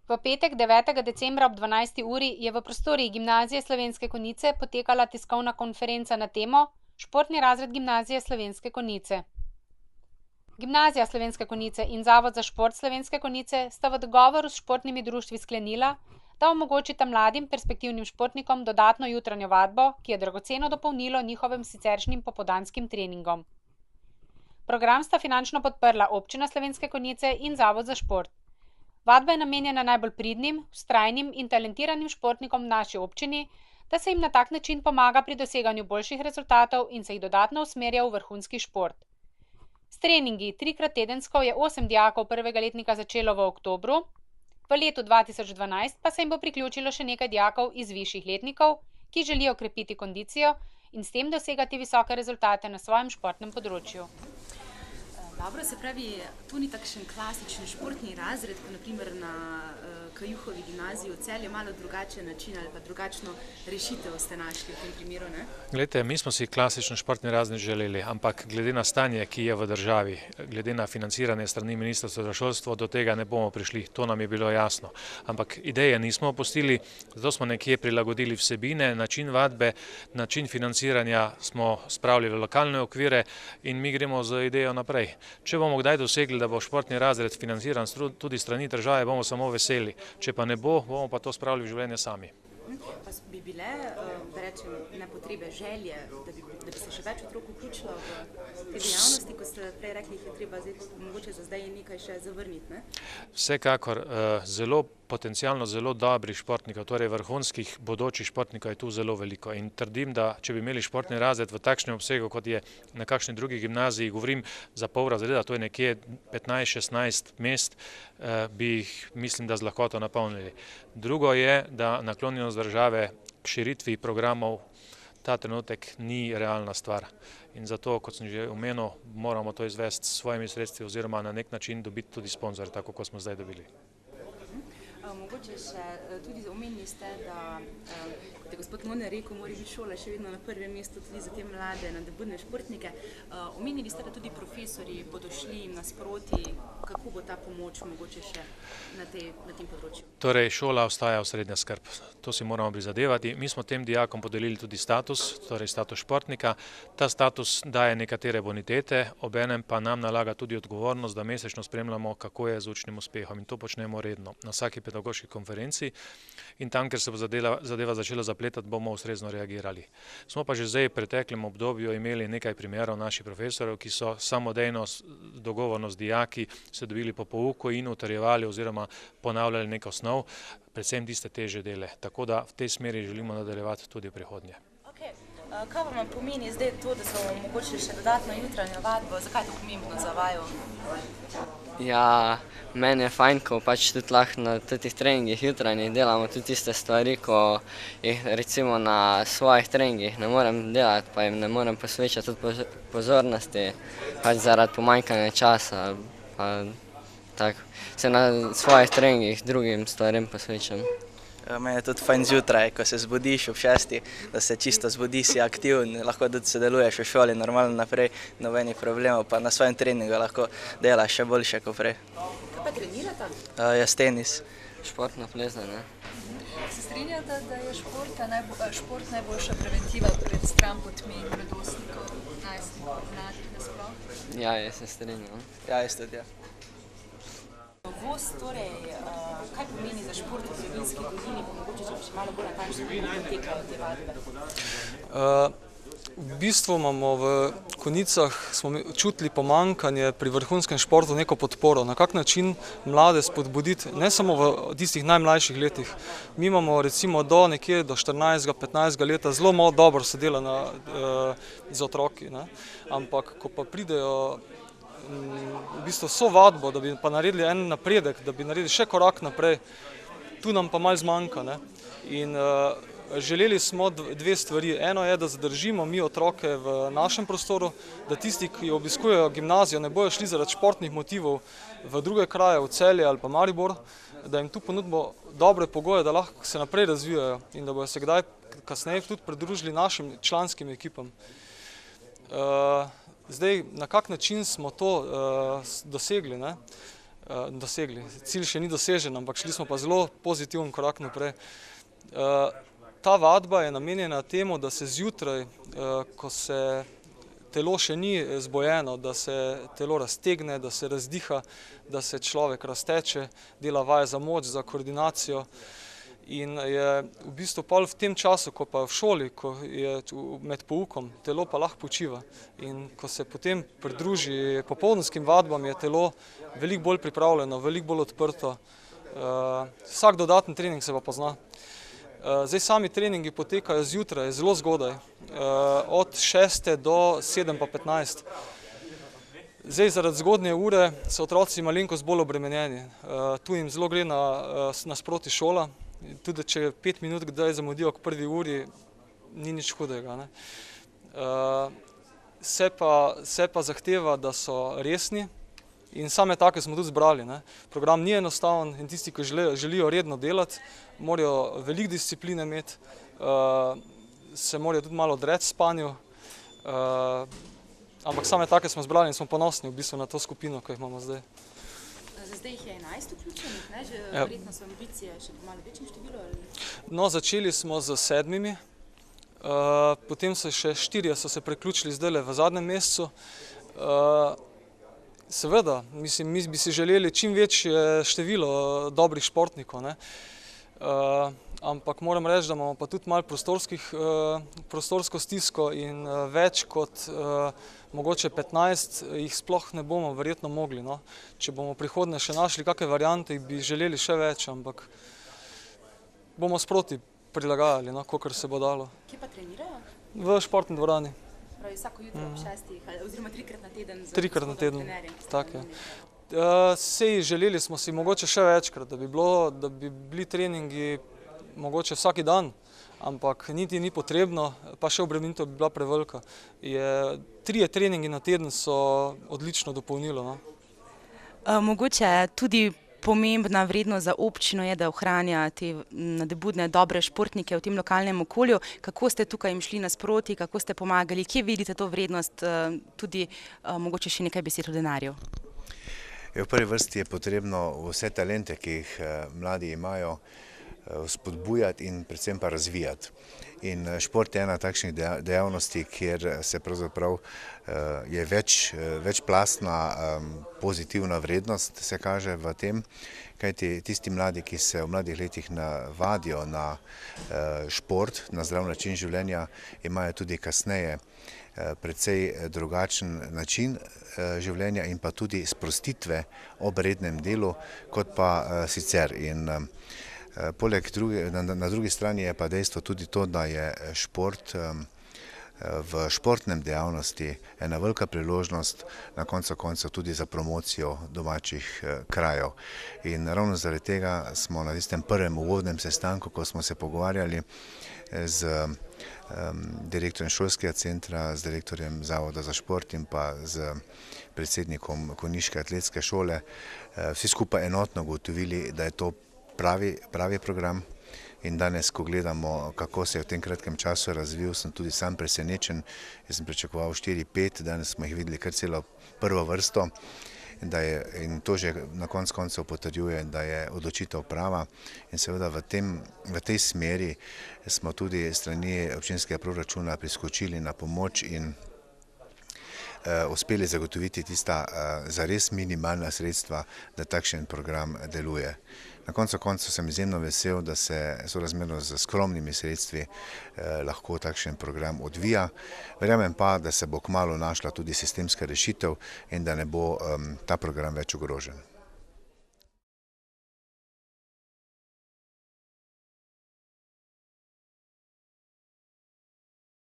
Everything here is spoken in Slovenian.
V petek 9. decembra ob 12. uri je v prostorih Gimnazije Slovenske Konjice potekala tiskovna konferenca na temo Športni razred Gimnazije Slovenske Konjice. Gimnazija Slovenske Konjice in Zavod za šport Slovenske Konjice sta v dogovoru s športnimi društvi sklenila, da omogočita mladim perspektivnim športnikom dodatno jutranjo vadbo, ki je dragoceno dopolnilo njihovim siceršnjim popoldanskim treningom. Program sta finančno podprla Občina Slovenske Konjice in Zavod za šport. Vadba je namenjena najbolj pridnim, vztrajnim in talentiranim športnikom v naši občini, da se jim na tak način pomaga pri doseganju boljših rezultatov in se jih dodatno usmerja v vrhunski šport. S treningi 3x tedensko je 8 dijakov prvega letnika začelo v oktobru, v letu 2012 pa se jim bo priključilo še nekaj dijakov iz višjih letnikov, ki želijo krepiti kondicijo in s tem dosegati visoke rezultate na svojem športnem področju. Dobro, se pravi, to ni takšen klasičen športni razred, kot naprimer na Kajuhovi gimnaziji v Celju, malo drugačen način ali pa drugačno rešitev ste našli v tem primeru, ne? Glejte, mi smo si klasičen športni razred želeli, ampak glede na stanje, ki je v državi, glede na financiranje strani Ministrstva za šolstvo, do tega ne bomo prišli, to nam je bilo jasno. Ampak ideje nismo opustili, zato smo nekje prilagodili vsebine, način vadbe, način financiranja smo spravili v lokalne okvire in mi gremo z idejo naprej. Če bomo kdaj dosegli, da bo športni razred financiran tudi strani države, bomo samo veseli. Če pa ne bo, bomo pa to spravili v življenje sami. Pa bi bile, da rečem, nepotrebe, želje, da bi se še več otrok vključilo v te dejavnosti, ko ste prej rekli, jih je treba mogoče za zdaj nekaj še zavrniti, ne? Vsekakor potencialno zelo dobrih športnikov, torej vrhunskih bodočih športnikov je tu zelo veliko in trdim, da če bi imeli športni razred v takšnem obsegu, kot je na kakšni drugi gimnaziji, govorim za pol razreda, to je nekje 15-16 mest, bi jih, mislim, da z lahkoto napolnili. Drugo je, da naklonjenost države k širitvi programov ta trenutek ni realna stvar. In zato, kot sem že omenil, moramo to izvesti s svojimi sredstvi oziroma na nek način dobiti tudi sponzor, tako kot smo zdaj dobili. Mogoče še tudi omenili ste, da, kot je gospod Moner rekel, mora biti šola še vedno na prvem mestu tudi za te mlade, nadobudne športnike. Omenili ste, da tudi profesorji bodo šli nasproti, kako bo ta pomoč mogoče še na tem področju? Torej, šola ostaja osrednja skrb. To si moramo prizadevati. Mi smo tem dijakom podelili tudi status, torej status športnika. Ta status daje nekatere bonitete, obenem pa nam nalaga tudi odgovornost, da mesečno spremljamo, kako je z učnim uspehom in to počnemo redno na vsaki pedagoški konferenci in tam, ker se bo zadeva začela zapletati, bomo ustrezno reagirali. Smo pa že zdaj v preteklem obdobju imeli nekaj primerov naših profesorjev, ki so samodejno dogovorno z dijaki se dobili po pouku in utrjevali oziroma ponavljali nek osnov, predvsem tiste težje dele. Tako da v tej smeri želimo nadaljevati tudi v prihodnje. Kaj vam pomeni zdaj to, da so omogočili še dodatno jutranjo vadbo? Zakaj je to pomembno za vaju? Ja, meni je fajn, ko pač tudi lahko na teh treningih jutranjih delamo tudi tiste stvari, ko jih recimo na svojih treningih ne morem delati, pa jim ne morem posvečati tudi pozornosti, pač zaradi pomanjkanja časa, pa tako se na svojih treningih drugim stvarem posvečam. Meni je tudi fajn zjutraj, ko se zbudiš ob 6, da se čisto zbudi, si aktiven, lahko tudi sodeluješ v šoli, normalno naprej, nobenih problemov, pa na svojem treningu lahko delaš še boljše kot prej. Kaj pa trenirate? Jaz tenis. Športno plezanje. Se strinjate, da je šport najboljša preventiva pred stranpotmi mladostnikov, najstnikov, mladih nasploh? Ja, jaz se strinjam. Ja, jaz tudi, ja. Novost, torej, kaj pomeni za šport v Savinjski dolini, pa mogoče še malo bolj natančno, kako potekajo te vadbe? V bistvu imamo v Konjicah smo čutili pomanjkanje pri vrhunskem športu neko podporo. Na kak način mlade spodbuditi, ne samo v tistih najmlajših letih. Mi imamo recimo do nekje do 14-15 leta zelo malo dobro se dela z otroki, ne? Ampak ko pa pridejo v bistvu so vadbo, da bi pa naredili en napredek, da bi naredili še korak naprej, tu nam pa malo zmanjka, ne? In želeli smo dve stvari. Eno je, da zadržimo mi otroke v našem prostoru, da tisti, ki obiskujejo gimnazijo, ne bojo šli zaradi športnih motivov v druge kraje, v Celje ali pa Maribor, da jim tu ponudimo dobre pogoje, da lahko se naprej razvijajo in da bojo se kdaj kasneje tudi pridružili našim članskim ekipam. Zdaj, na kak način smo to dosegli, ne? dosegli. Cilj še ni dosežen, ampak šli smo pa zelo pozitiven korak naprej. Ta vadba je namenjena temu, da se zjutraj, ko se telo še ni zbojeno, da se telo raztegne, da se razdiha, da se človek razteče, dela vaje za moč, za koordinacijo. In je v bistvu pol v tem času, ko pa v šoli, ko je med poukom, telo pa lahko počiva. In ko se potem pridruži popoldanskim vadbam, je telo veliko bolj pripravljeno, veliko bolj odprto. Vsak dodaten trening se pa pozna. Zdaj sami treningi potekajo zjutraj, zelo zgodaj, od 6. do 7:15. Zdaj zaradi zgodnje ure so otroci malenkost bolj obremenjeni. Tu jim zelo gre nasproti šola. Tudi če 5 minut kdaj zamudijo k 1. uri, ni nič hudega, ne. Se pa zahteva, da so resni in same take smo tudi zbrali, ne. Program ni enostaven in tisti, ki želijo redno delati, morajo veliko discipline imeti, se morajo tudi malo odreči spanju, ampak same take smo zbrali in smo ponosni v bistvu na to skupino, ki jih imamo zdaj. Za zdaj jih je 11 vključenih, ne? Že verjetno so ambicije še po malo večjem številu? No, začeli smo z 7, potem so še 4 so se priključili zdajle v zadnjem mesecu. Seveda, mislim, mi bi si želeli čim večje število dobrih športnikov, ne. Ampak moram reči, da imamo pa tudi malo prostorsko stisko in več kot mogoče 15 jih sploh ne bomo verjetno mogli, no. Če bomo v prihodnje še našli kakšne variante, bi želeli še več, ampak bomo sproti prilagajali, no, kolikor se bo dalo. Kje pa trenirajo? V športni dvorani. Pravi vsako jutro ob 6, oziroma 3-krat na teden? 3-krat na teden, tako je. Sej želeli smo si mogoče še večkrat, da bi bili treningi mogoče vsak dan, ampak niti ni potrebno, pa še obremenitev bi bila prevelika. 3 treningi na teden so odlično dopolnilo, no. Mogoče tudi pomembna vrednost za občino je, da ohranja te nadobudne dobre športnike v tem lokalnem okolju. Kako ste tukaj jim šli nasproti, kako ste pomagali, kje vidite to vrednost, tudi mogoče še nekaj besed o denarju? V prvi vrsti je potrebno vse talente, ki jih mladi imajo, spodbujati in predvsem pa razvijati. In šport je ena takšnih dejavnosti, kjer se pravzaprav je večplastna pozitivna vrednost se kaže v tem, kajti tisti mladi, ki se v mladih letih navadijo na šport, na zdrav način življenja, imajo tudi kasneje precej drugačen način življenja in pa tudi sprostitve ob rednem delu, kot pa sicer. In na drugi strani je pa dejstvo tudi to, da je šport v športnem dejavnosti ena velika priložnost, na koncu koncev tudi za promocijo domačih krajev. In ravno zaradi tega smo na tistem prvem uvodnem sestanku, ko smo se pogovarjali z direktorjem šolskega centra, z direktorjem Zavoda za šport in pa z predsednikom Konjiške atletske šole, vsi skupaj enotno ugotovili, da je to pravi program. In danes, ko gledamo, kako se je v tem kratkem času razvil, sem tudi sam presenečen. Jaz sem pričakoval 4-5, danes smo jih videli kar celo prvo vrsto. In to že na koncu koncev potrjuje, da je odločitev prava. In seveda v tej smeri smo tudi strani občinskega proračuna priskočili na pomoč in uspeli zagotoviti tista zares minimalna sredstva, da takšen program deluje. Na koncu koncev sem izjemno vesel, da se sorazmerno z skromnimi sredstvi lahko takšen program odvija. Verjamem pa, da se bo kmalu našla tudi sistemska rešitev in da ne bo ta program več ogrožen.